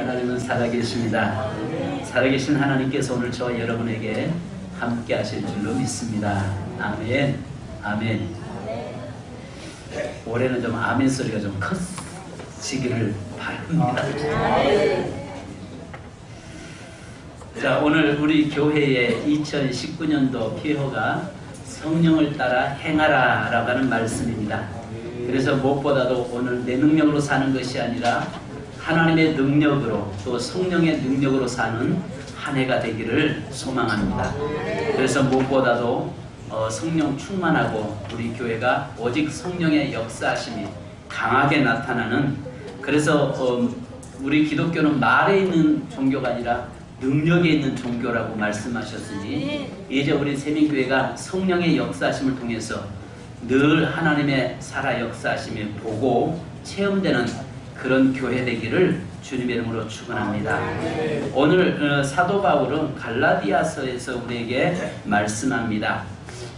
하나님은 살아계십니다. 살아계신 하나님께서 오늘 저와 여러분에게 함께 하실 줄로 믿습니다. 아멘. 아멘. 올해는 좀 아멘 소리가 좀 커지기를 바랍니다. 자, 오늘 우리 교회의 2019년도 기호가 성령을 따라 행하라 라고 하는 말씀입니다. 그래서 무엇보다도 오늘 내 능력으로 사는 것이 아니라 하나님의 능력으로 또 성령의 능력으로 사는 한 해가 되기를 소망합니다. 그래서 무엇보다도 성령 충만하고 우리 교회가 오직 성령의 역사하심이 강하게 나타나는, 그래서 우리 기독교는 말에 있는 종교가 아니라 능력에 있는 종교라고 말씀하셨으니 이제 우리 세민교회가 성령의 역사하심을 통해서 늘 하나님의 살아 역사하심을 보고 체험되는 그런 교회 되기를 주님의 이름으로 축원합니다. 오늘 사도 바울은 갈라디아서에서 우리에게 말씀합니다.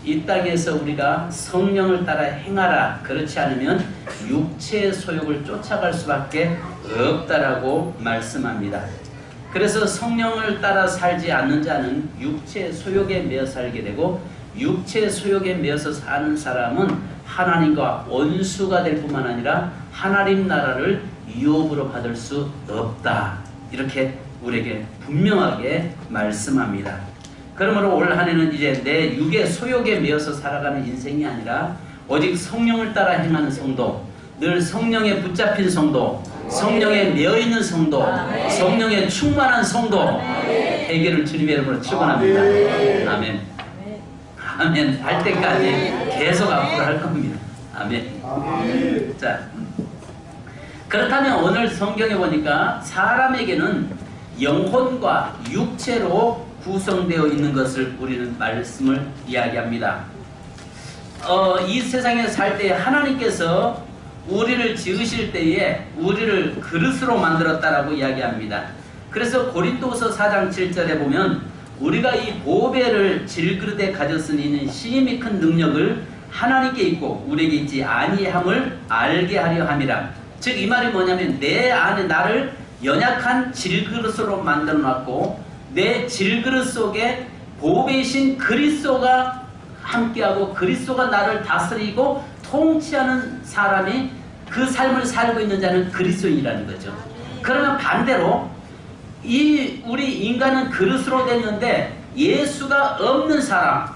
이 땅에서 우리가 성령을 따라 행하라, 그렇지 않으면 육체의 소욕을 쫓아갈 수밖에 없다라고 말씀합니다. 그래서 성령을 따라 살지 않는 자는 육체의 소욕에 매여 살게 되고, 육체의 소욕에 매여서 사는 사람은 하나님과 원수가 될 뿐만 아니라 하나님 나라를 유업으로 받을 수 없다, 이렇게 우리에게 분명하게 말씀합니다. 그러므로 올 한 해는 이제 내 육의 소욕에 매여서 살아가는 인생이 아니라 오직 성령을 따라 행하는 성도, 늘 성령에 붙잡힌 성도, 성령에 매여있는 성도, 성령에 충만한 성도 되기를 주님의 이름으로 축원합니다. 아멘. 아멘. 할 때까지 계속 앞으로 할 겁니다. 아멘. 자, 그렇다면 오늘 성경에 보니까 사람에게는 영혼과 육체로 구성되어 있는 것을 우리는 말씀을 이야기합니다. 이 세상에 살 때 하나님께서 우리를 지으실 때에 우리를 그릇으로 만들었다라고 이야기합니다. 그래서 고린도후서 4장 7절에 보면 우리가 이 보배를 질그릇에 가졌으니 이는 심히 큰 능력을 하나님께 있고 우리에게 있지 아니함을 알게 하려 함이라. 즉 이 말이 뭐냐면 내 안에 나를 연약한 질그릇으로 만들어 놨고 내 질그릇 속에 보배이신 그리스도가 함께하고 그리스도가 나를 다스리고 통치하는 사람이, 그 삶을 살고 있는 자는 그리스도인이라는 거죠. 그러면 반대로 우리 인간은 그릇으로 됐는데 예수가 없는 사람,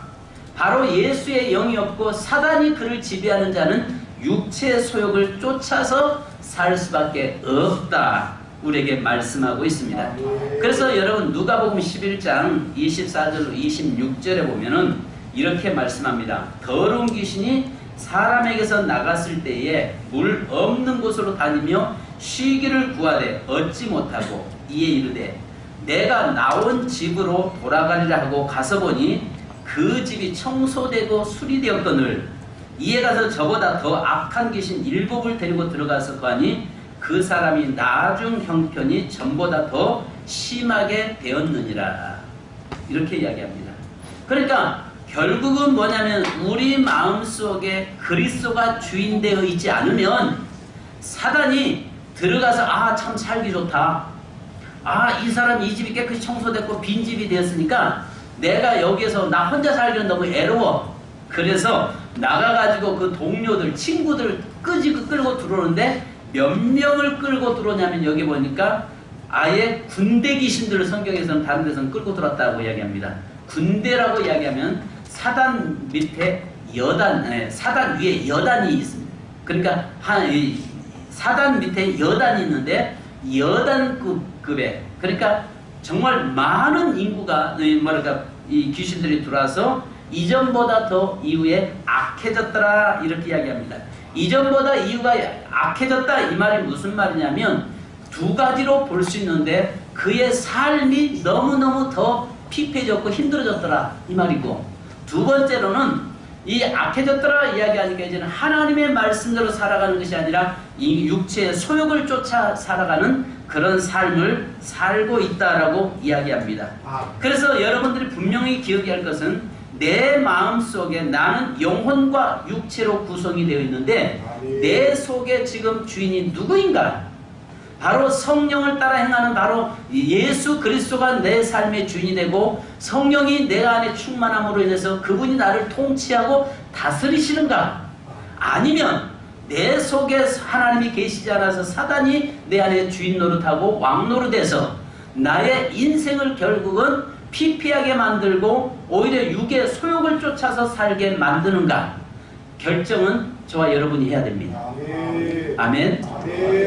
바로 예수의 영이 없고 사단이 그를 지배하는 자는 육체의 소욕을 쫓아서 살 수밖에 없다, 우리에게 말씀하고 있습니다. 그래서 여러분 누가복음 11장 24절로 26절에 보면은 이렇게 말씀합니다. 더러운 귀신이 사람에게서 나갔을 때에 물 없는 곳으로 다니며 쉬기를 구하되 얻지 못하고 이에 이르되 내가 나온 집으로 돌아가리라 하고 가서 보니 그 집이 청소되고 수리되었거늘 이에 가서 저보다 더 악한 귀신 7을 데리고 들어가서 거하니 그 사람이 나중 형편이 전보다 더 심하게 되었느니라, 이렇게 이야기합니다. 그러니까 결국은 뭐냐면 우리 마음속에 그리스도가 주인되어 있지 않으면 사단이 들어가서 참 살기 좋다, 이 사람 이 집이 깨끗이 청소됐고 빈집이 되었으니까 내가 여기에서 나 혼자 살기는 너무 애로워, 그래서 나가가지고 그 동료들 친구들 끌고 들어오는데 몇 명을 끌고 들어오냐면 여기 보니까 아예 군대 귀신들을 성경에서는 다른 데서는 끌고 들어왔다고 이야기합니다. 군대라고 이야기하면 사단 밑에 사단 위에 여단이 있습니다. 그러니까 사단 밑에 여단이 있는데 여단급에, 그러니까 정말 많은 인구가 이 귀신들이 들어와서 이전보다 더 이후에 악해졌더라, 이렇게 이야기합니다. 이전보다 이후가 악해졌다, 이 말이 무슨 말이냐면 두 가지로 볼 수 있는데 그의 삶이 너무너무 더 피폐해졌고 힘들어졌더라, 이 말이고, 두 번째로는 이 악해졌더라 이야기하니까 이제는 하나님의 말씀대로 살아가는 것이 아니라 이 육체의 소욕을 쫓아 살아가는 그런 삶을 살고 있다라고 이야기합니다. 그래서 여러분들이 분명히 기억해야 할 것은 내 마음속에 나는 영혼과 육체로 구성이 되어 있는데 내 속에 지금 주인이 누구인가? 바로 성령을 따라 행하는 바로 예수 그리스도가 내 삶의 주인이 되고 성령이 내 안에 충만함으로 인해서 그분이 나를 통치하고 다스리시는가? 아니면 내 속에 하나님이 계시지 않아서 사단이 내 안에 주인 노릇하고 왕 노릇해서 나의 인생을 결국은 피폐하게 만들고 오히려 육의 소욕을 쫓아서 살게 만드는가? 결정은 저와 여러분이 해야 됩니다. 아멘.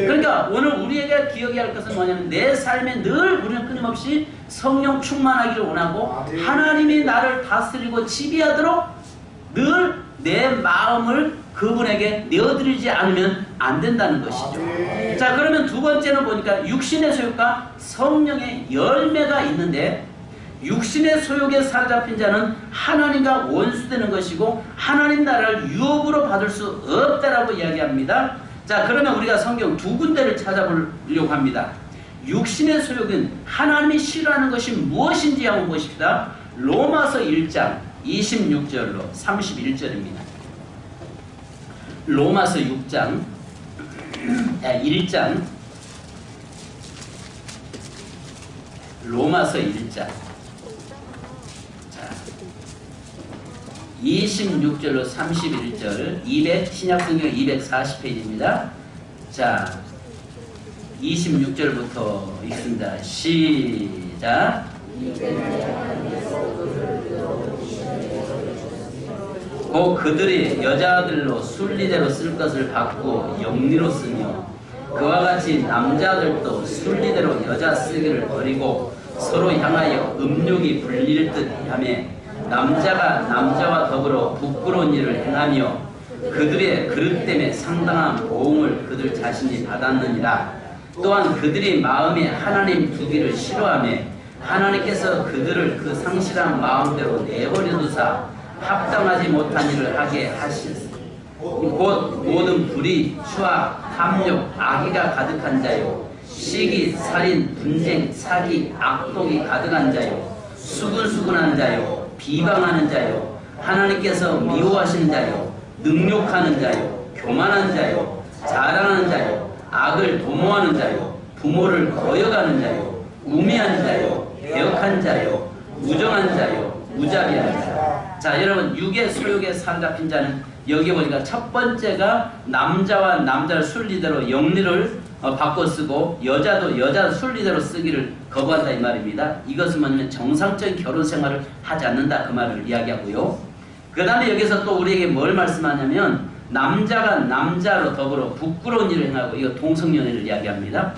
그러니까 오늘 우리에게 기억해야 할 것은 뭐냐면 내 삶에 늘 우리는 끊임없이 성령 충만하기를 원하고 하나님이 나를 다스리고 지배하도록 늘 내 마음을 그분에게 내어드리지 않으면 안 된다는 것이죠. 자, 그러면 두 번째는 보니까 육신의 소욕과 성령의 열매가 있는데 육신의 소욕에 사로잡힌 자는 하나님과 원수되는 것이고 하나님 나라를 유업으로 받을 수 없다라고 이야기합니다. 자, 그러면 우리가 성경 두 군데를 찾아보려고 합니다. 육신의 소욕은 하나님이 싫어하는 것이 무엇인지 한번 보십시다. 로마서 1장 26절로 31절입니다. 로마서 6장 1장 로마서 1장 26절로 31절 신약성경 240페이지입니다. 자, 26절부터 읽습니다. 시작. 곧 그들이 여자들로 순리대로 쓸 것을 받고 영리로 쓰며 그와 같이 남자들도 순리대로 여자 쓰기를 버리고 서로 향하여 음욕이 불릴 듯 하며 남자가 남자와 더불어 부끄러운 일을 행하며 그들의 그릇 때문에 상당한 보응을 그들 자신이 받았느니라. 또한 그들이 마음에 하나님 두기를 싫어하며 하나님께서 그들을 그 상실한 마음대로 내버려 두사 합당하지 못한 일을 하게 하시니 곧 모든 불의, 추악, 탐욕, 악의가 가득한 자요 시기, 살인, 분쟁, 사기, 악독이 가득한 자요 수근수근한 자요 비방하는 자요 하나님께서 미워하시는 자요 능욕하는 자요 교만한 자요 자랑하는 자요 악을 도모하는 자요 부모를 거역하는 자요 우매한 자요 배역한 자요 무정한 자요 무자비한 자. 자, 여러분 육의 소욕에 사로잡힌 자는 여기 보니까 첫 번째가 남자와 남자를 순리대로 영리를 바꿔 쓰고 여자도 여자 순리대로 쓰기를 거부한다 이 말입니다. 이것은 뭐냐면 정상적인 결혼 생활을 하지 않는다 그 말을 이야기하고요. 그 다음에 여기서 또 우리에게 뭘 말씀하냐면 남자가 남자로 더불어 부끄러운 일을 행하고 이거 동성연애를 이야기합니다.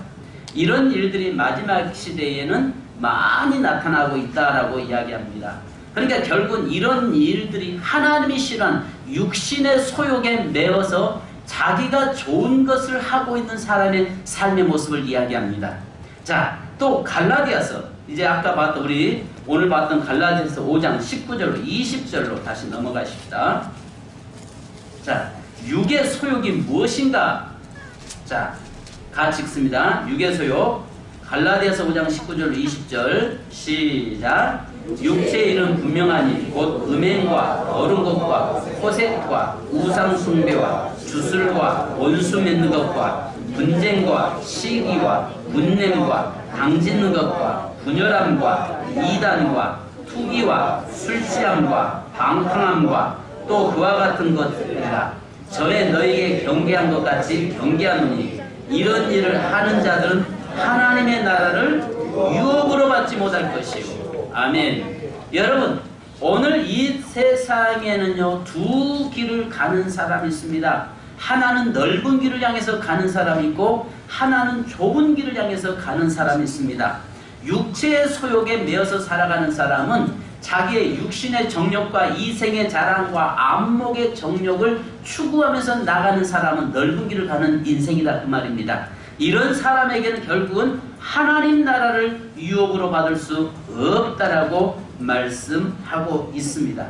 이런 일들이 마지막 시대에는 많이 나타나고 있다라고 이야기합니다. 그러니까 결국은 이런 일들이 하나님이 싫어하는 육신의 소욕에 매어서 자기가 좋은 것을 하고 있는 사람의 삶의 모습을 이야기합니다. 자, 또 갈라디아서 이제 아까 봤던 우리 오늘 봤던 갈라디아서 5장 19절로 20절로 다시 넘어가십시다. 자, 육의 소욕이 무엇인가? 자, 같이 읽습니다. 육의 소욕 갈라디아서 5장 19절로 20절 시작. 육체의 일은 분명하니 곧 음행과 어른 것과 호색과 우상 숭배와 주술과 원수 맺는 것과 분쟁과 시기와 분냄과 당짓는 것과 분열함과 이단과 투기와 술취함과 방탕함과 또 그와 같은 것들이라. 전에 너희에게 경계한 것 같이 경계하노니 이런 일을 하는 자들은 하나님의 나라를 유업으로 받지 못할 것이요. 아멘. 여러분, 오늘 이 세상에는요 두 길을 가는 사람이 있습니다. 하나는 넓은 길을 향해서 가는 사람이 있고 하나는 좁은 길을 향해서 가는 사람이 있습니다. 육체의 소욕에 매어서 살아가는 사람은 자기의 육신의 정욕과 이생의 자랑과 안목의 정욕을 추구하면서 나가는 사람은 넓은 길을 가는 인생이다 그 말입니다. 이런 사람에게는 결국은 하나님 나라를 유업으로 받을 수 없다라고 말씀하고 있습니다.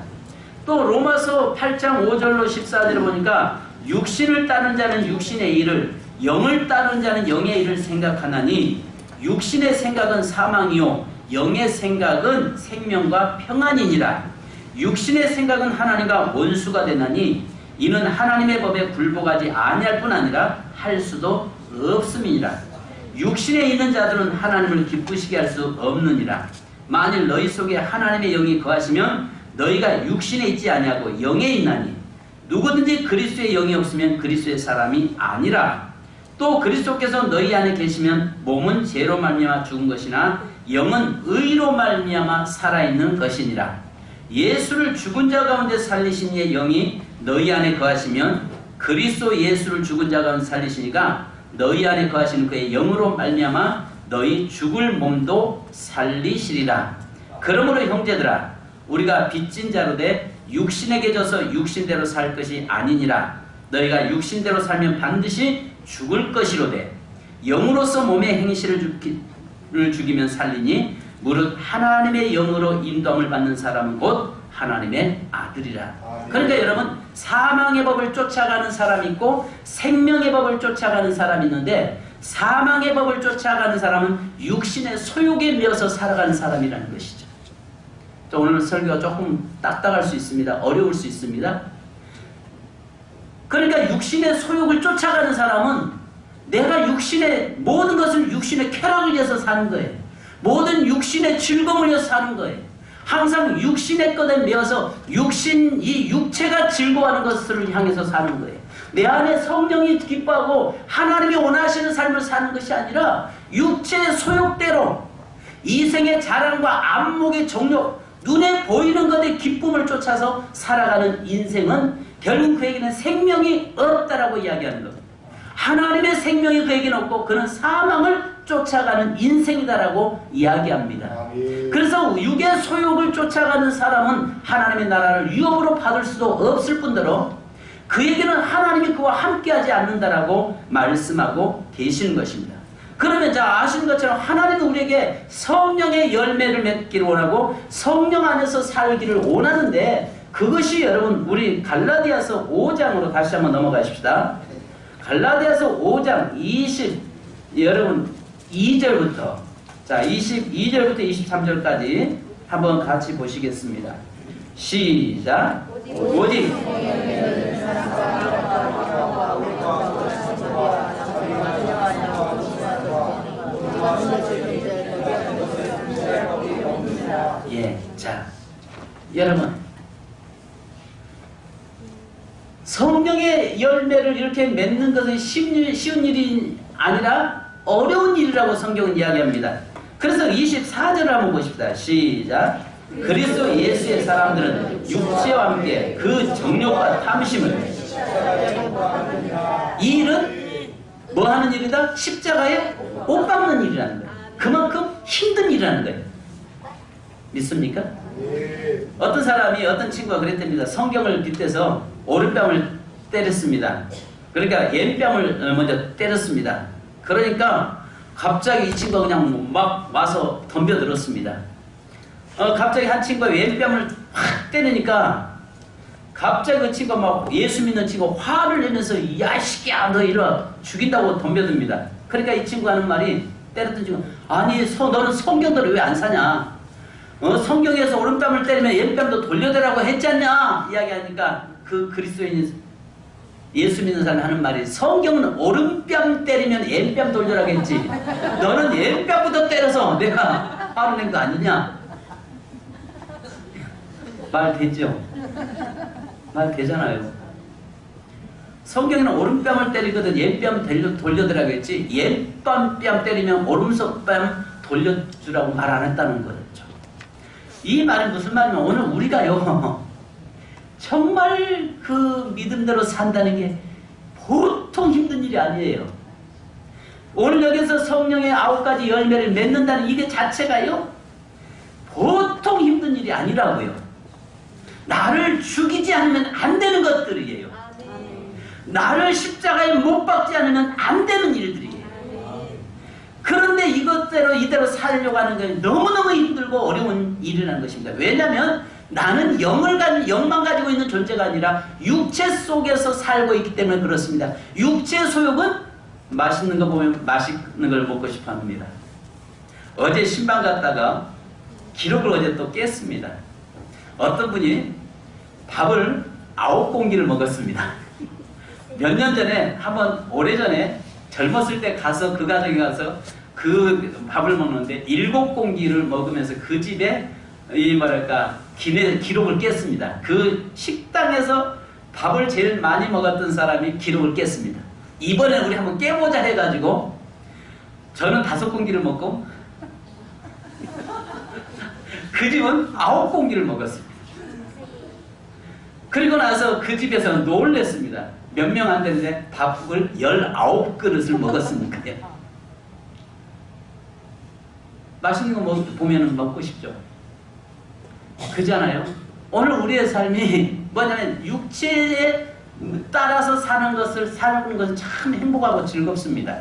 또 로마서 8장 5절로 14절을 보니까 육신을 따른 자는 육신의 일을 영을 따른 자는 영의 일을 생각하나니 육신의 생각은 사망이요 영의 생각은 생명과 평안이니라. 육신의 생각은 하나님과 원수가 되나니 이는 하나님의 법에 굴복하지 아니할 뿐 아니라 할 수도 없음이니라. 육신에 있는 자들은 하나님을 기쁘시게 할 수 없느니라. 만일 너희 속에 하나님의 영이 거하시면 너희가 육신에 있지 아니하고 영에 있나니 누구든지 그리스도의 영이 없으면 그리스도의 사람이 아니라. 또 그리스도께서 너희 안에 계시면 몸은 죄로 말미암아 죽은 것이나 영은 의로 말미암아 살아있는 것이니라. 예수를 죽은 자 가운데 살리신 이의 영이 너희 안에 거하시면 그리스도 예수를 죽은 자 가운데 살리시니까 너희 안에 거하시는 그의 영으로 말미암아 너희 죽을 몸도 살리시리라. 그러므로 형제들아, 우리가 빚진 자로 돼 육신에게 져서 육신대로 살 것이 아니니라. 너희가 육신대로 살면 반드시 죽을 것이로되 영으로서 몸의 행실을 죽이면 살리니 무릇 하나님의 영으로 인도함을 받는 사람은 곧 하나님의 아들이라. 그러니까 여러분, 사망의 법을 쫓아가는 사람이 있고 생명의 법을 쫓아가는 사람이 있는데, 사망의 법을 쫓아가는 사람은 육신의 소욕에 매어서 살아가는 사람이라는 것이죠. 오늘 설교가 조금 딱딱할 수 있습니다. 어려울 수 있습니다. 그러니까 육신의 소욕을 쫓아가는 사람은 내가 육신의 모든 것을 육신의 쾌락을 위해서 사는 거예요. 모든 육신의 즐거움을 위해서 사는 거예요. 항상 육신의 것에 매어서 이 육체가 즐거워하는 것을 향해서 사는 거예요. 내 안에 성령이 기뻐하고 하나님이 원하시는 삶을 사는 것이 아니라 육체의 소욕대로 이생의 자랑과 안목의 정욕, 눈에 보이는 것에 기쁨을 쫓아서 살아가는 인생은 결국 그에게는 생명이 없다라고 이야기하는 겁니다. 하나님의 생명이 그에게는 없고 그는 사망을 쫓아가는 인생이다라고 이야기합니다. 그래서 육의 소욕을 쫓아가는 사람은 하나님의 나라를 유업으로 받을 수도 없을 뿐더러 그에게는 하나님이 그와 함께하지 않는다라고 말씀하고 계시는 것입니다. 그러면 자, 아시는 것처럼 하나님은 우리에게 성령의 열매를 맺기를 원하고 성령 안에서 살기를 원하는데, 그것이 여러분 우리 갈라디아서 5장으로 다시 한번 넘어가십시다. 갈라디아서 5장 여러분 2절부터, 자 22절부터 23절까지 한번 같이 보시겠습니다. 시작. 오직 자 여러분, 성령의 열매를 이렇게 맺는 것은 쉬운 일이 아니라 어려운 일이라고 성경은 이야기합니다. 그래서 24절을 한번 보십시다. 시작. 그리스도 예수의 사람들은 육체와 함께 그 정욕과 탐심을, 이 일은 뭐 하는 일이다? 십자가에 못 박는 일이라는 거예요. 그만큼 힘든 일이라는 거예요. 믿습니까? 어떤 사람이, 어떤 친구가 그랬답니다. 성경을 빗대서 오른뺨을 때렸습니다. 그러니까 왼뺨을 먼저 때렸습니다. 그러니까 갑자기 이 친구가 그냥 막 와서 덤벼들었습니다. 갑자기 한 친구가 왼뺨을 확 때리니까 갑자기 그 친구가 막 예수 믿는 친구가 화를 내면서 야, 이 새끼야, 너 이리 죽인다고 덤벼듭니다. 그러니까 이 친구가 하는 말이, 때렸던 친구, 아니 너는 성경대로 왜 안 사냐? 성경에서 오른뺨을 때리면 왼뺨도 돌려대라고 했지 않냐? 이야기하니까 그 그리스도인 예수 믿는 사람이 하는 말이, 성경은 오른뺨 때리면 왼뺨 돌려라고 했지, 너는 왼뺨부터 때려서 내가 화를 낸 거 아니냐? 말 되죠? 말 되잖아요. 성경에는 오른뺨을 때리거든 왼뺨 돌려드라고 했지, 왼뺨 때리면 오른손뺨 돌려주라고 말 안 했다는 거죠. 이 말은 무슨 말이냐면, 오늘 우리가요 정말 그 믿음대로 산다는 게 보통 힘든 일이 아니에요. 오늘 여기서 성령의 9가지 열매를 맺는다는 이게 자체가요 보통 힘든 일이 아니라고요. 나를 죽이지 않으면 안 되는 것들이에요. 나를 십자가에 못 박지 않으면 안 되는 일들이에요. 그런데 이대로 살려고 하는 건 너무너무 힘들고 어려운 일이라는 것입니다. 왜냐하면 나는 영만 가지고 있는 존재가 아니라 육체 속에서 살고 있기 때문에 그렇습니다. 육체 소욕은 맛있는 거 보면 맛있는 걸 먹고 싶어 합니다. 어제 신방 갔다가 기록을 어제 또 깼습니다. 어떤 분이 밥을 9공기를 먹었습니다. 몇 년 전에, 오래전에 젊었을 때 가서 그 가정에 가서 그 밥을 먹는데 7공기를 먹으면서 그 집에 이 뭐랄까 기록을 깼습니다. 그 식당에서 밥을 제일 많이 먹었던 사람이 기록을 깼습니다. 이번에 우리 한번 깨보자 해가지고 저는 5공기를 먹고 그 집은 9공기를 먹었습니다. 그리고 나서 그 집에서 놀랬습니다. 몇 명 안 되는데 밥을 19그릇을 먹었으니까요. 맛있는 거 보면 먹고 싶죠. 그잖아요. 오늘 우리의 삶이 뭐냐면 육체에 따라서 사는 것은 참 행복하고 즐겁습니다.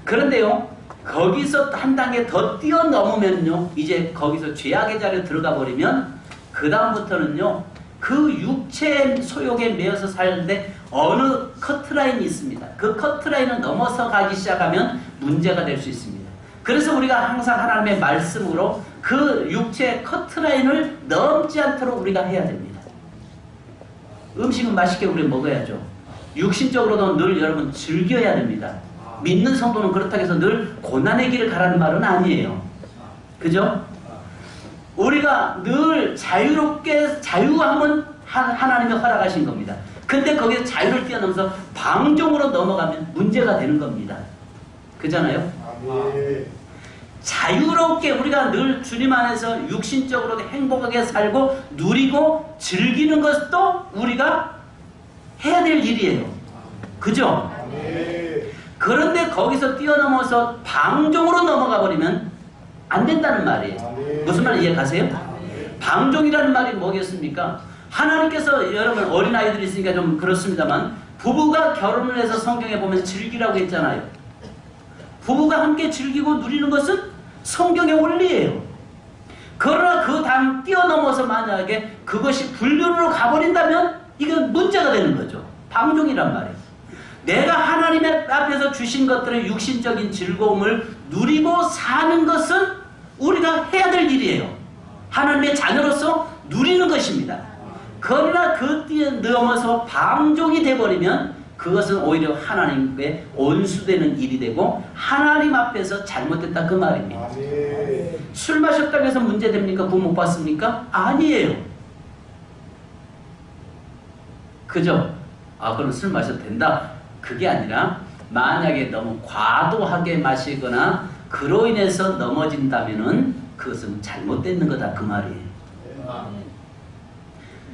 그런데요, 거기서 한 단계 더 뛰어넘으면요, 이제 거기서 죄악의 자리에 들어가 버리면 그 다음부터는요, 그 육체의 소욕에 매여서 사는데 어느 커트라인이 있습니다. 그 커트라인을 넘어서 가기 시작하면 문제가 될 수 있습니다. 그래서 우리가 항상 하나님의 말씀으로 그 육체의 커트라인을 넘지 않도록 우리가 해야 됩니다. 음식은 맛있게 우리 먹어야죠. 육신적으로도 늘 여러분 즐겨야 됩니다. 믿는 성도는 그렇다고 해서 늘 고난의 길을 가라는 말은 아니에요. 그죠? 우리가 늘 자유롭게 자유함은 하나님이 허락하신 겁니다. 근데 거기서 자유를 뛰어넘어서 방종으로 넘어가면 문제가 되는 겁니다. 그잖아요? 자유롭게 우리가 늘 주님 안에서 육신적으로도 행복하게 살고 누리고 즐기는 것도 우리가 해야 될 일이에요. 그죠? 그런데 거기서 뛰어넘어서 방종으로 넘어가 버리면 안 된다는 말이에요. 무슨 말 이해가세요? 방종이라는 말이 뭐겠습니까? 하나님께서 여러분 어린아이들이 있으니까 좀 그렇습니다만 부부가 결혼을 해서 성경에 보면 즐기라고 했잖아요. 부부가 함께 즐기고 누리는 것은 성경의 원리예요. 그러나 그 다음 뛰어넘어서 만약에 그것이 불륜으로 가버린다면 이건 문제가 되는 거죠. 방종이란 말이에요. 내가 하나님의 앞에서 주신 것들의 육신적인 즐거움을 누리고 사는 것은 우리가 해야 될 일이에요. 하나님의 자녀로서 누리는 것입니다. 그러나 그 뛰어넘어서 방종이 되어버리면 그것은 오히려 하나님께 온수되는 일이 되고 하나님 앞에서 잘못됐다 그 말입니다. 술 마셨다고 해서 문제됩니까? 구원 못 받습니까? 아니에요. 그죠? 아 그럼 술 마셔도 된다? 그게 아니라 만약에 너무 과도하게 마시거나 그로 인해서 넘어진다면은 그것은 잘못된 거다 그 말이에요.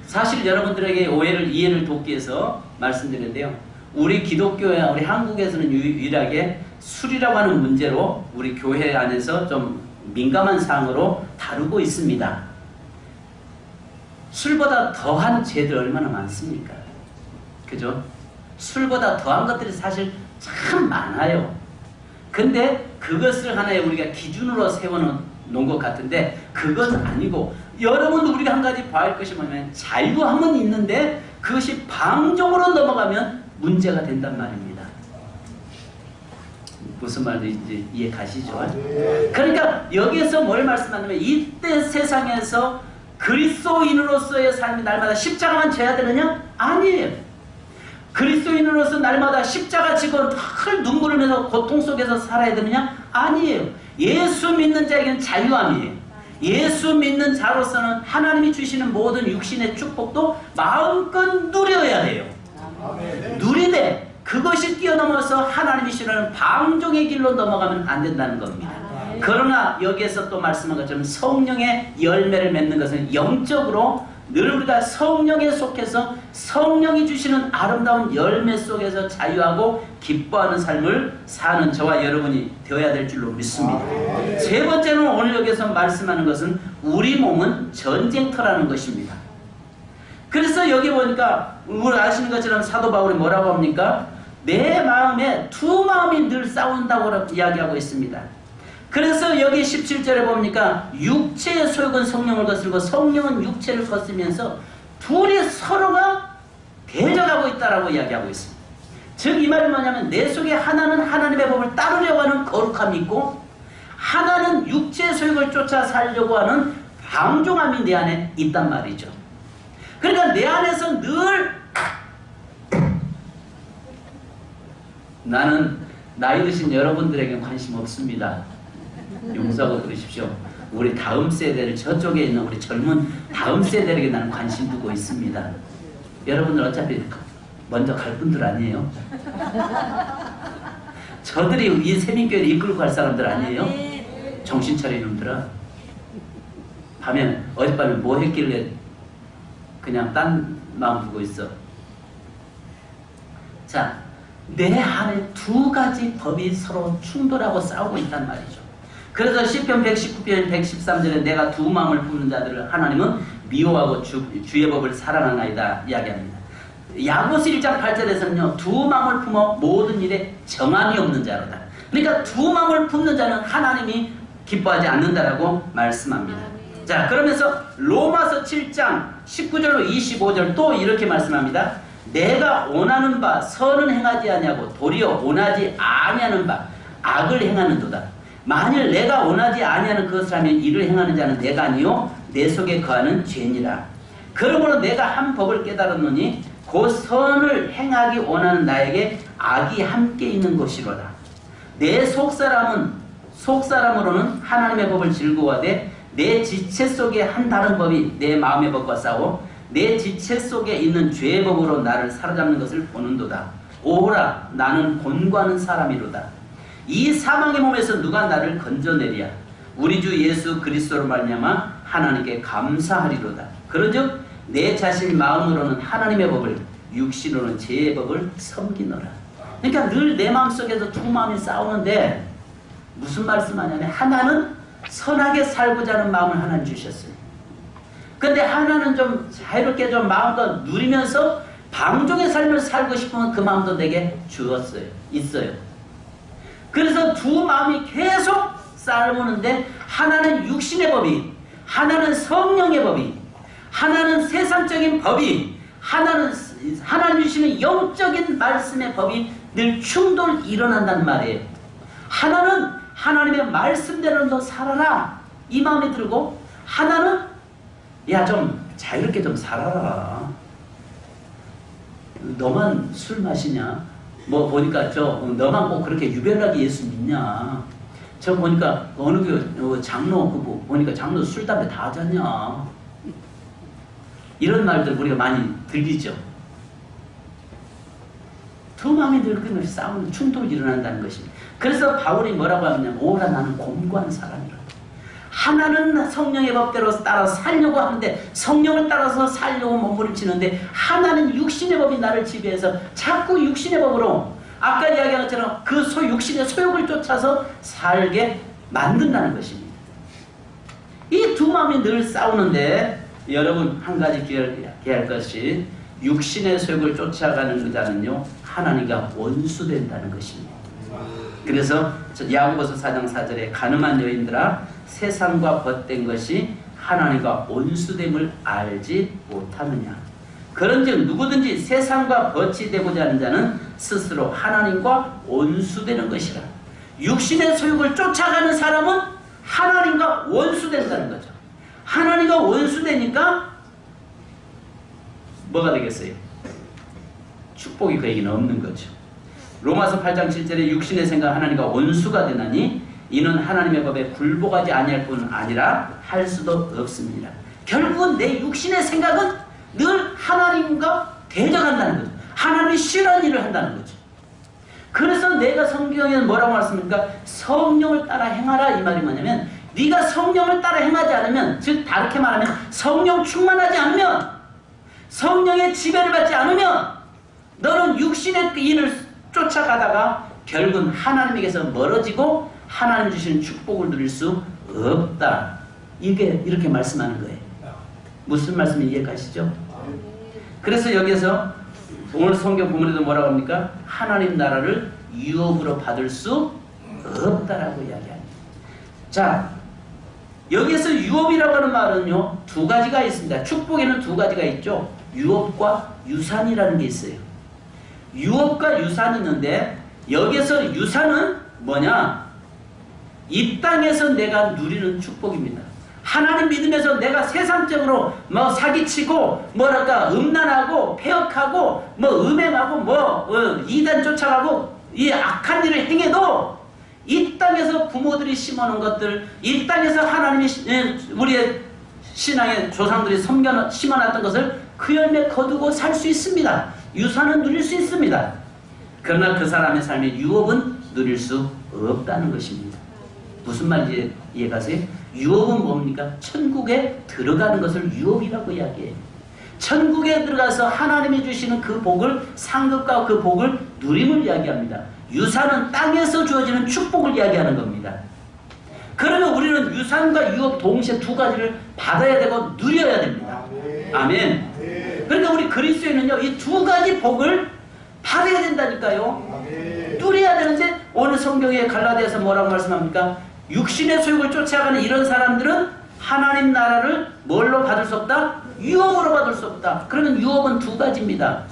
사실 여러분들에게 오해를 이해를 돕기 위해서 말씀드리는데요. 우리 기독교야 우리 한국에서는 유일하게 술이라고 하는 문제로 우리 교회 안에서 좀 민감한 사항으로 다루고 있습니다. 술보다 더한 죄들 얼마나 많습니까? 그죠? 술보다 더한 것들이 사실 참 많아요. 근데 그것을 하나의 우리가 기준으로 세워놓은 것 같은데 그건 아니고 여러분도 우리가 한 가지 봐야 할 것이 뭐냐면 자유함은 있는데 그것이 방종으로 넘어가면 문제가 된단 말입니다. 무슨 말인지 이해 가시죠? 그러니까 여기에서 뭘 말씀하냐면 이때 세상에서 그리스도인으로서의 삶이 날마다 십자가만 져야 되느냐? 아니에요. 그리스도인으로서 날마다 십자가 지고 늘 눈물을 흘리면서 고통 속에서 살아야 되느냐? 아니에요. 예수 믿는 자에게는 자유함이에요. 예수 믿는 자로서는 하나님이 주시는 모든 육신의 축복도 마음껏 누려야 돼요. 누리되 그것이 뛰어넘어서 하나님이 싫어하는 방종의 길로 넘어가면 안 된다는 겁니다. 그러나 여기에서 또 말씀한 것처럼 성령의 열매를 맺는 것은 영적으로 늘 우리가 성령에 속해서 성령이 주시는 아름다운 열매 속에서 자유하고 기뻐하는 삶을 사는 저와 여러분이 되어야 될 줄로 믿습니다. 세 번째는 오늘 여기서 말씀하는 것은 우리 몸은 전쟁터라는 것입니다. 그래서 여기 보니까 우리 아시는 것처럼 사도 바울이 뭐라고 합니까? 내 마음에 두 마음이 늘 싸운다고 이야기하고 있습니다. 그래서 여기 17절에 보니까 육체의 소욕은 성령을 거스르고 성령은 육체를 거스르면서 둘이 서로가 대적하고 있다라고 이야기하고 있습니다. 즉 이 말은 뭐냐면 내 속에 하나는 하나님의 법을 따르려고 하는 거룩함이 있고 하나는 육체의 소욕을 쫓아 살려고 하는 방종함이 내 안에 있단 말이죠. 그러니까 내 안에서 늘 나는 나이 드신 여러분들에게 관심 없습니다. 용서하고 들으십시오. 우리 다음 세대를, 저쪽에 있는 우리 젊은 다음 세대에게 나는 관심 두고 있습니다. 여러분들 어차피 먼저 갈 분들 아니에요? 저들이 이 세민교회를 이끌고 갈 사람들 아니에요? 정신 차려 이놈들아. 어젯밤에 뭐 했길래 그냥 딴 마음 두고 있어. 자, 내 안에 두 가지 법이 서로 충돌하고 싸우고 있단 말이죠. 그래서 시편 119편 113절에 내가 두 마음을 품는 자들을 하나님은 미워하고 주의 법을 사랑하나이다 이야기합니다. 야고보서 1장 8절에서는요, 두 마음을 품어 모든 일에 정함이 없는 자로다. 그러니까 두 마음을 품는 자는 하나님이 기뻐하지 않는다라고 말씀합니다. 자, 그러면서 로마서 7장 19절로 25절 또 이렇게 말씀합니다. 내가 원하는 바 선은 행하지 아니하고 도리어 원하지 아니하는 바 악을 행하는도다. 만일 내가 원하지 아니하는 그것을 하면 이를 행하는 자는 내가 아니요 내 속에 거하는 죄니라. 그러므로 내가 한 법을 깨달았노니 그 선을 행하기 원하는 나에게 악이 함께 있는 것이로다. 내 속사람으로는 하나님의 법을 즐거워하되 내 지체 속에 한 다른 법이 내 마음의 법과 싸워 내 지체 속에 있는 죄의 법으로 나를 사로잡는 것을 보는도다. 오호라 나는 곤고하는 사람이로다. 이 사망의 몸에서 누가 나를 건져내랴. 우리 주 예수 그리스도로 말미암아 하나님께 감사하리로다. 그런즉 내 자신 마음으로는 하나님의 법을, 육신으로는 죄의 법을 섬기노라. 그러니까 늘 내 마음속에서 두 마음이 싸우는데 무슨 말씀하냐면 하나는 선하게 살고자 하는 마음을 하나님 주셨어요. 근데 하나는 좀 자유롭게 좀 마음도 누리면서 방종의 삶을 살고 싶으면 그 마음도 내게 주었어요. 있어요. 그래서 두 마음이 계속 싸우는데 하나는 육신의 법이, 하나는 성령의 법이, 하나는 세상적인 법이, 하나는 하나님 주시는 영적인 말씀의 법이 늘 충돌 일어난단 말이에요. 하나는 하나님의 말씀대로 너 살아라 이 마음이 들고, 하나는 야 좀 자유롭게 좀 살아라. 너만 술 마시냐? 뭐 보니까 너만 꼭 그렇게 유별나게 예수 믿냐? 저 보니까 어느 교회 장로 그거 보니까 장로 술 담배 다 하잖냐? 이런 말들 우리가 많이 들리죠. 두 마음이 늘 끊임없이 싸우는 충돌이 일어난다는 것입니다. 그래서 바울이 뭐라고 하냐면 오라 나는 곤고한 사람이라. 하나는 성령의 법대로 따라 살려고 하는데 성령을 따라서 살려고 몸부림치는데 하나는 육신의 법이 나를 지배해서 자꾸 육신의 법으로 아까 이야기한 것처럼 그 육신의 소욕을 쫓아서 살게 만든다는 것입니다. 이 두 마음이 늘 싸우는데 여러분 한 가지 기억해야 할 것이 육신의 소욕을 쫓아가는 자는요 하나님과 원수된다는 것입니다. 그래서 야고보서 4장 4절에 가늠한 여인들아 세상과 벗된 것이 하나님과 원수됨을 알지 못하느냐. 그런즉 누구든지 세상과 벗이 되고자 하는 자는 스스로 하나님과 원수되는 것이라. 육신의 소욕을 쫓아가는 사람은 하나님과 원수된다는 거죠. 하나님과 원수되니까 뭐가 되겠어요? 축복이 그에게는 없는 거죠. 로마서 8장 7절에 육신의 생각 하나님과 원수가 되나니 이는 하나님의 법에 굴복하지 아니할 뿐 아니라 할 수도 없습니다. 결국은 내 육신의 생각은 늘 하나님과 대적한다는 거죠. 하나님이 싫어하는 일을 한다는 거죠. 그래서 내가 성경에는 뭐라고 말씀합니까? 성령을 따라 행하라 이 말이 뭐냐면 네가 성령을 따라 행하지 않으면, 즉 다르게 말하면 성령 충만하지 않으면, 성령의 지배를 받지 않으면 너는 육신의 일을 쫓아가다가 결국은 하나님에게서 멀어지고 하나님 주시는 축복을 누릴 수 없다. 이게 이렇게 말씀하는 거예요. 무슨 말씀인지 이해가시죠? 그래서 여기에서 오늘 성경 본문에도 뭐라고 합니까? 하나님 나라를 유업으로 받을 수 없다라고 이야기합니다. 자, 여기에서 유업이라고 하는 말은요 두 가지가 있습니다. 축복에는 두 가지가 있죠. 유업과 유산이라는 게 있어요. 유업과 유산이 있는데 여기에서 유산은 뭐냐? 이 땅에서 내가 누리는 축복입니다. 하나님 믿으면서 내가 세상적으로 뭐 사기치고 뭐랄까 음란하고 폐역하고 뭐 음행하고 뭐 이단 쫓아가고 이 악한 일을 행해도 이 땅에서 부모들이 심어놓은 것들, 이 땅에서 하나님이 우리의 신앙의 조상들이 심어놨던 것을 그 열매 거두고 살 수 있습니다. 유산은 누릴 수 있습니다. 그러나 그 사람의 삶의 유업은 누릴 수 없다는 것입니다. 무슨 말인지 이해가세요? 유업은 뭡니까? 천국에 들어가는 것을 유업이라고 이야기해요. 천국에 들어가서 하나님이 주시는 그 복을, 상급과 그 복을 누림을 이야기합니다. 유산은 땅에서 주어지는 축복을 이야기하는 겁니다. 그러면 우리는 유산과 유업 동시에 두 가지를 받아야 되고 누려야 됩니다. 아멘. 그러니까 우리 그리스도인은요, 이 두 가지 복을 받아야 된다니까요. 누려야 되는데 오늘 성경에 갈라디아서 뭐라고 말씀합니까? 육신의 소욕을 쫓아가는 이런 사람들은 하나님 나라를 뭘로 받을 수 없다? 유업으로 받을 수 없다. 그러면 유업은 두 가지입니다.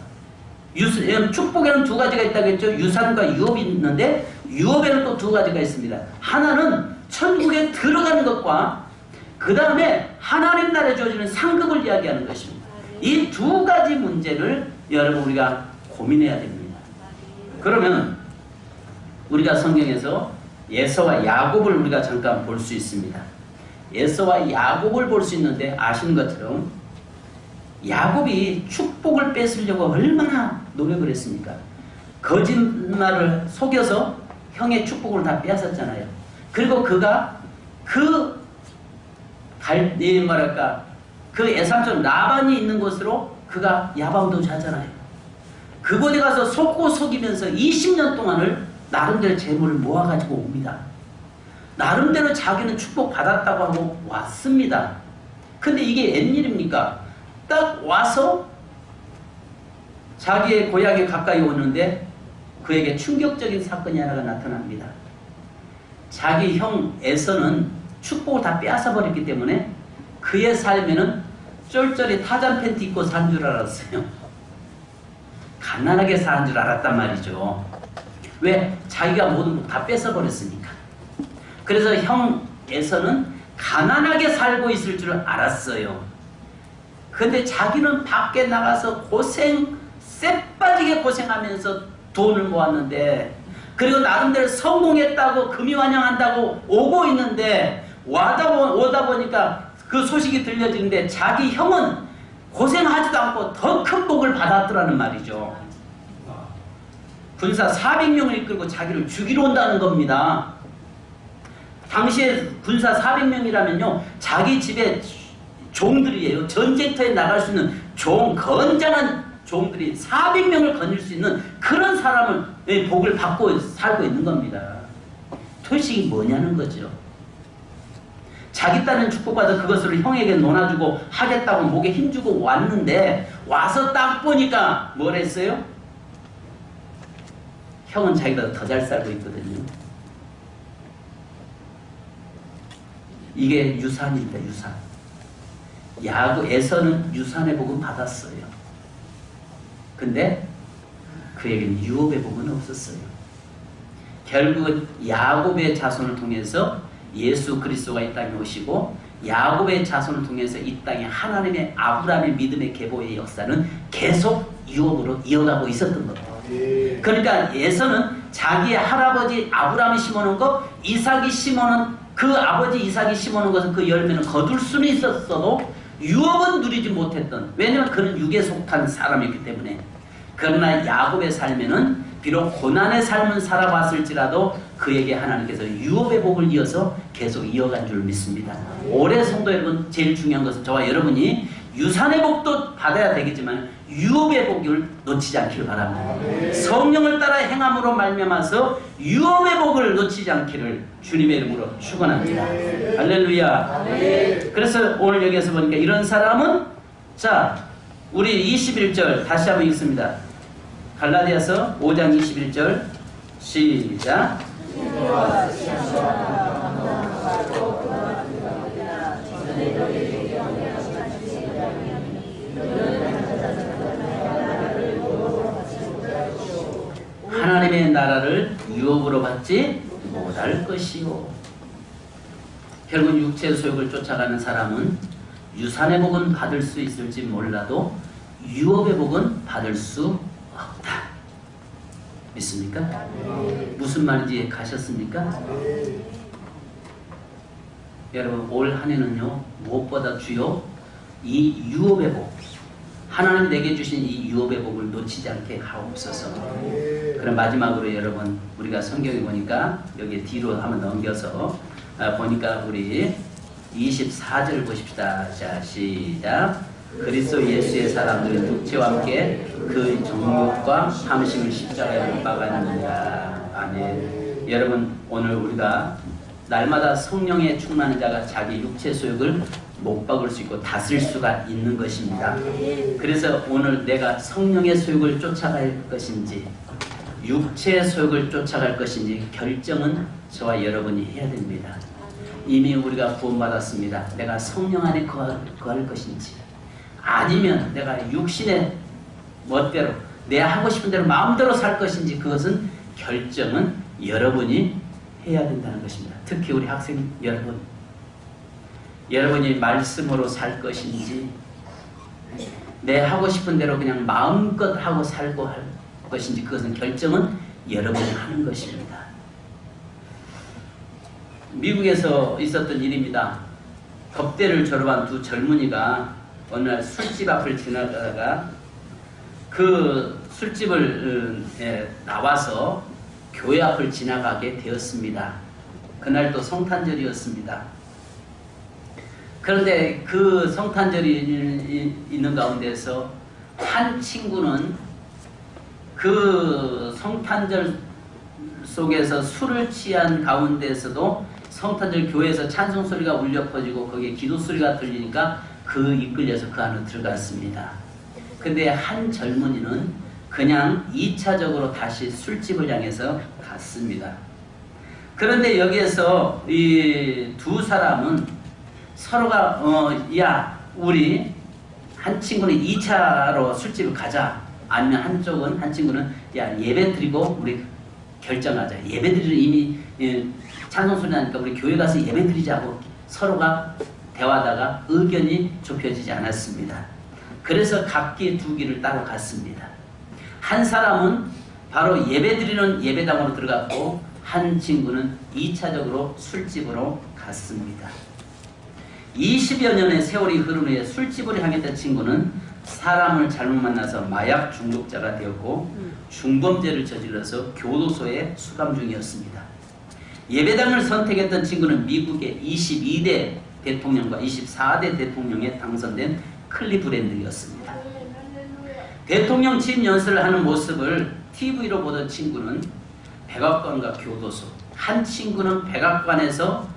축복에는 두 가지가 있다고 했죠. 유산과 유업이 있는데 유업에는 또 두 가지가 있습니다. 하나는 천국에 들어가는 것과 그 다음에 하나님 나라에 주어지는 상급을 이야기하는 것입니다. 이 두 가지 문제를 여러분 우리가 고민해야 됩니다. 그러면 우리가 성경에서 에서와 야곱을 우리가 잠깐 볼 수 있습니다. 에서와 야곱을 볼 수 있는데 아시는 것처럼 야곱이 축복을 뺏으려고 얼마나 노력을 했습니까? 거짓말을 속여서 형의 축복을 다 빼앗았잖아요. 그리고 그가 그 에삼촌 라반이 있는 곳으로 그가 야방도 자잖아요. 그곳에 가서 속고 속이면서 20년 동안을 나름대로 재물을 모아가지고 옵니다. 나름대로 자기는 축복받았다고 하고 왔습니다. 근데 이게 웬일입니까? 딱 와서 자기의 고향에 가까이 오는데 그에게 충격적인 사건이 하나가 나타납니다. 자기 형 에서는 축복을 다 빼앗아 버렸기 때문에 그의 삶에는 쫄쫄이 타잔 팬티 입고 산 줄 알았어요. 가난하게 사는 줄 알았단 말이죠. 왜? 자기가 모든 것 다 뺏어 버렸으니까. 그래서 형에서는 가난하게 살고 있을 줄 알았어요. 근데 자기는 밖에 나가서 쎄빠지게 고생하면서 돈을 모았는데, 그리고 나름대로 성공했다고 금이환영한다고 오고 있는데 오다 보니까 그 소식이 들려지는데 자기 형은 고생하지도 않고 더 큰 복을 받았더라는 말이죠. 군사 400명을 이끌고 자기를 죽이러 온다는 겁니다. 당시에 군사 400명이라면요 자기 집에 종들이에요. 전쟁터에 나갈 수 있는 건장한 종들이 400명을 거닐 수 있는 그런 사람을 복을 받고 살고 있는 겁니다. 토식이 뭐냐는 거죠. 자기 딸은 축복받아 그것으로 형에게 논아주고 하겠다고 목에 힘주고 왔는데 와서 딱 보니까 뭘 했어요? 형은 자기보다 더 잘 살고 있거든요. 이게 유산입니다. 유산. 에서는 유산의 복은 받았어요. 근데 그에게는 유업의 복은 없었어요. 결국은 야곱의 자손을 통해서 예수 그리스도가 이 땅에 오시고 야곱의 자손을 통해서 이 땅에 하나님의 아브라함의 믿음의 계보의 역사는 계속 유업으로 이어가고 있었던 겁니다. 그러니까 에서는 자기의 할아버지 아브라함이 심어놓은 것, 이삭이 심어놓은 그 아버지 이삭이 심어놓은 것은 그 열매는 거둘 수는 있었어도 유업은 누리지 못했던, 왜냐하면 그는 육에 속한 사람이기 때문에. 그러나 야곱의 삶에는 비록 고난의 삶을 살아봤을지라도 그에게 하나님께서 유업의 복을 이어서 계속 이어간 줄 믿습니다. 올해 성도 여러분, 제일 중요한 것은 저와 여러분이 유산의 복도 받아야 되겠지만 유업의 복을 놓치지 않기를 바랍니다. 성령을 따라 행함으로 말미암아서 유업의 복을 놓치지 않기를 주님의 이름으로 축원합니다. 할렐루야. 그래서 오늘 여기에서 보니까 이런 사람은, 자 우리 21절 다시 한번 읽습니다. 갈라디아서 5장 21절 시작. 하나님의 나라를 유업으로 받지 못할 것이요. 결국 육체의 소욕을 쫓아가는 사람은 유산의 복은 받을 수 있을지 몰라도 유업의 복은 받을 수 없다. 믿습니까? 무슨 말인지 가셨습니까? 여러분 올 한 해는요 무엇보다 주요 이 유업의 복, 하나님 내게 주신 이 유업의 복을 놓치지 않게 하옵소서. 그럼 마지막으로 여러분 우리가 성경에 보니까 여기 뒤로 한번 넘겨서 보니까 우리 24절 보십시다. 자 시작. 그리스도 예수의 사람들은 육체와 함께 그 정욕과 탐심을 십자가에 못 박았느니라. 아멘. 여러분 오늘 우리가 날마다 성령에 충만한 자가 자기 육체 소욕을 못 박을 수 있고 다스릴 수가 있는 것입니다. 그래서 오늘 내가 성령의 소욕을 쫓아갈 것인지 육체의 소욕을 쫓아갈 것인지 결정은 저와 여러분이 해야 됩니다. 이미 우리가 구원받았습니다. 내가 성령 안에 거할 것인지 아니면 내가 육신의 멋대로 내가 하고 싶은 대로 마음대로 살 것인지 그것은 결정은 여러분이 해야 된다는 것입니다. 특히 우리 학생 여러분, 여러분이 말씀으로 살 것인지 내 하고 싶은 대로 그냥 마음껏 하고 살고 할 것인지 그것은 결정은 여러분이 하는 것입니다. 미국에서 있었던 일입니다. 법대를 졸업한 두 젊은이가 어느 날 술집 앞을 지나가다가 그 술집을 나와서 교회 앞을 지나가게 되었습니다. 그날 또 성탄절이었습니다. 그런데 그 성탄절이 있는 가운데서 한 친구는 그 성탄절 속에서 술을 취한 가운데서도 성탄절 교회에서 찬송 소리가 울려 퍼지고 거기에 기도 소리가 들리니까 그 이끌려서 그 안으로 들어갔습니다. 근데 한 젊은이는 그냥 2차적으로 다시 술집을 향해서 갔습니다. 그런데 여기에서 이 두 사람은 서로가 야 우리 한 친구는 2차로 술집을 가자, 아니면 한 친구는 야 예배 드리고 우리 결정하자. 예배 드리는 이미 찬송 소리 나니까 우리 교회 가서 예배 드리자고 서로가 대화하다가 의견이 좁혀지지 않았습니다. 그래서 각기 두 길을 따로 갔습니다. 한 사람은 바로 예배드리는 예배당으로 들어갔고 한 친구는 2차적으로 술집으로 갔습니다. 20여 년의 세월이 흐른 후에 술집으로 향했던 친구는 사람을 잘못 만나서 마약 중독자가 되었고 중범죄를 저질러서 교도소에 수감 중이었습니다. 예배당을 선택했던 친구는 미국의 22대 대통령과 24대 대통령에 당선된 클리브랜드였습니다. 대통령 취임 연설을 하는 모습을 TV로 보던 친구는 백악관과 교도소, 한 친구는 백악관에서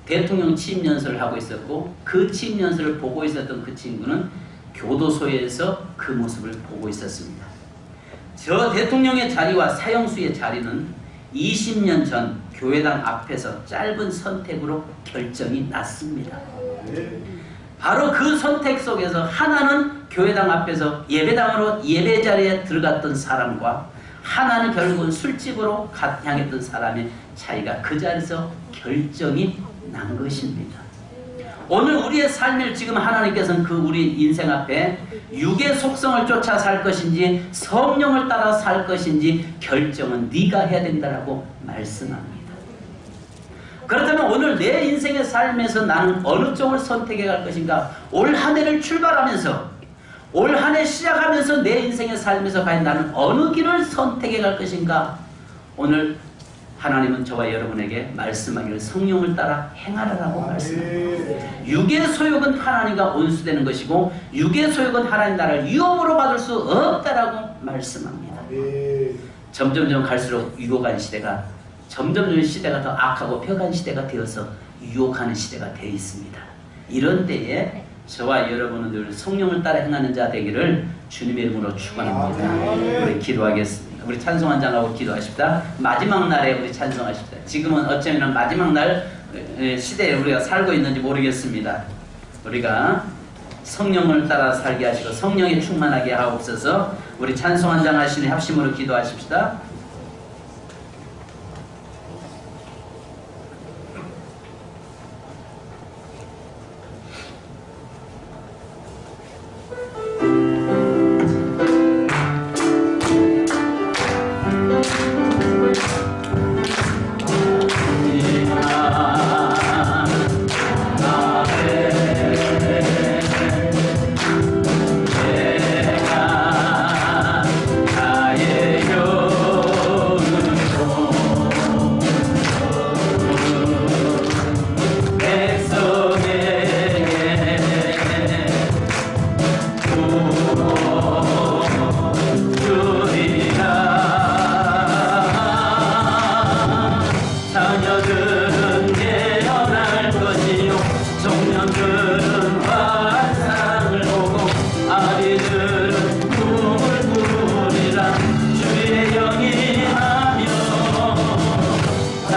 대통령 취임 연설을 하고 있었고 그 취임 연설을 보고 있었던 그 친구는 교도소에서 그 모습을 보고 있었습니다. 저 대통령의 자리와 사형수의 자리는 20년 전 교회당 앞에서 짧은 선택으로 결정이 났습니다. 바로 그 선택 속에서 하나는 교회당 앞에서 예배당으로 예배 자리에 들어갔던 사람과 하나는 결국은 술집으로 향했던 사람의 차이가 그 자리에서 결정이 난 것입니다. 오늘 우리의 삶을 지금 하나님께서는 그 우리 인생 앞에 육의 속성을 쫓아 살 것인지 성령을 따라 살 것인지 결정은 네가 해야 된다라고 말씀합니다. 그렇다면 오늘 내 인생의 삶에서 나는 어느 쪽을 선택해 갈 것인가? 올 한 해를 출발하면서 올 한 해 시작하면서 내 인생의 삶에서 과연 나는 어느 길을 선택해 갈 것인가? 오늘 하나님은 저와 여러분에게 말씀하기를 성령을 따라 행하라라고 말씀합니다. 육의 소욕은 하나님과 온수되는 것이고 육의 소욕은 하나님 나라를 유혹으로 받을 수 없다라고 말씀합니다. 점점점 갈수록 유혹한 시대가 점점 시대가 더 악하고 폐역한 시대가 되어서 유혹하는 시대가 되어 있습니다. 이런 때에 저와 여러분은 늘 성령을 따라 행하는 자 되기를 주님의 이름으로 축원합니다. 우리 기도하겠습니다. 우리 찬송한장하고 기도하십시다. 마지막 날에 우리 찬송하십시다. 지금은 어쩌면 마지막 날 시대에 우리가 살고 있는지 모르겠습니다. 우리가 성령을 따라 살게 하시고 성령에 충만하게 하옵소서. 우리 찬송한장 하시는 합심으로 기도하십시다.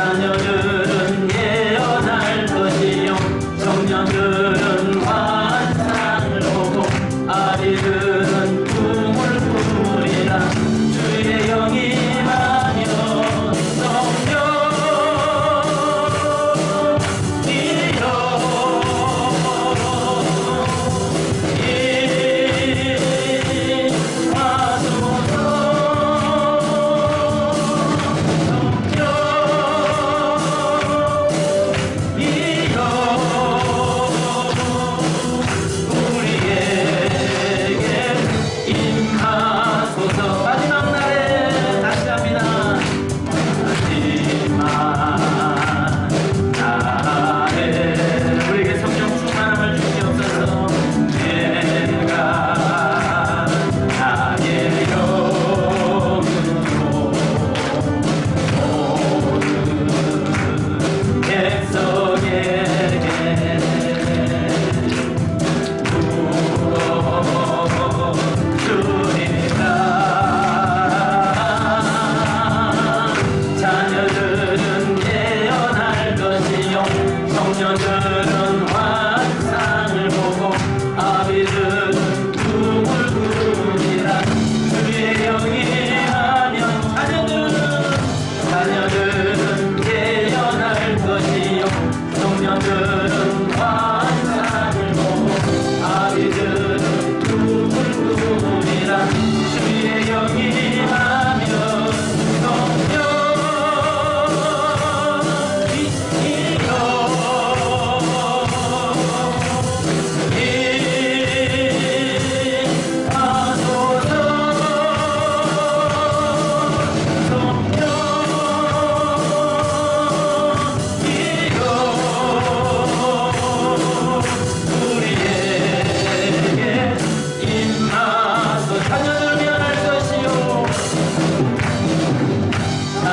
자녀들은 예언할 것이요 청년들은 환상을 보고 아비들은 꿈을 꾸리라. 주의 영이 임하며 청년들은 환상을 보고 아비들은 꿈을 꾸리라. 주의 영이 임하면 자녀들은 예언할 것이요 청년들은 환상을 보고 아비들은 꿈을 꾸리라. 주의 영이 임하면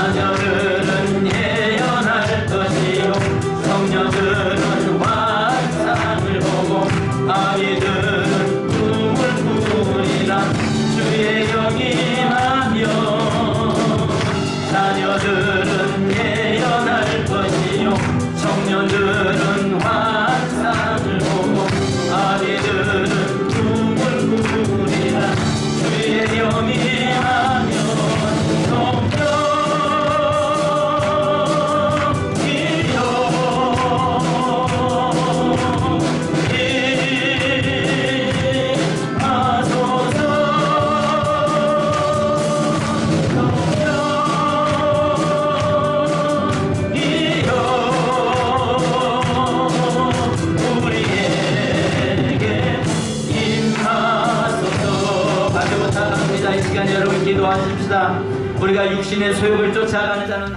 자녀들은 예언할 것이요 청년들은 환상을 보고 아비들은 꿈을 꾸리라. 주의 영이 임하며 자녀들은 예언할 것이요 청년들은 환상을 보고 아비들은 꿈을 꾸리라. 주의 영이 임하며 이 시간 여러분 기도하십시다. 우리가 육신의 소욕을 쫓아가는 자는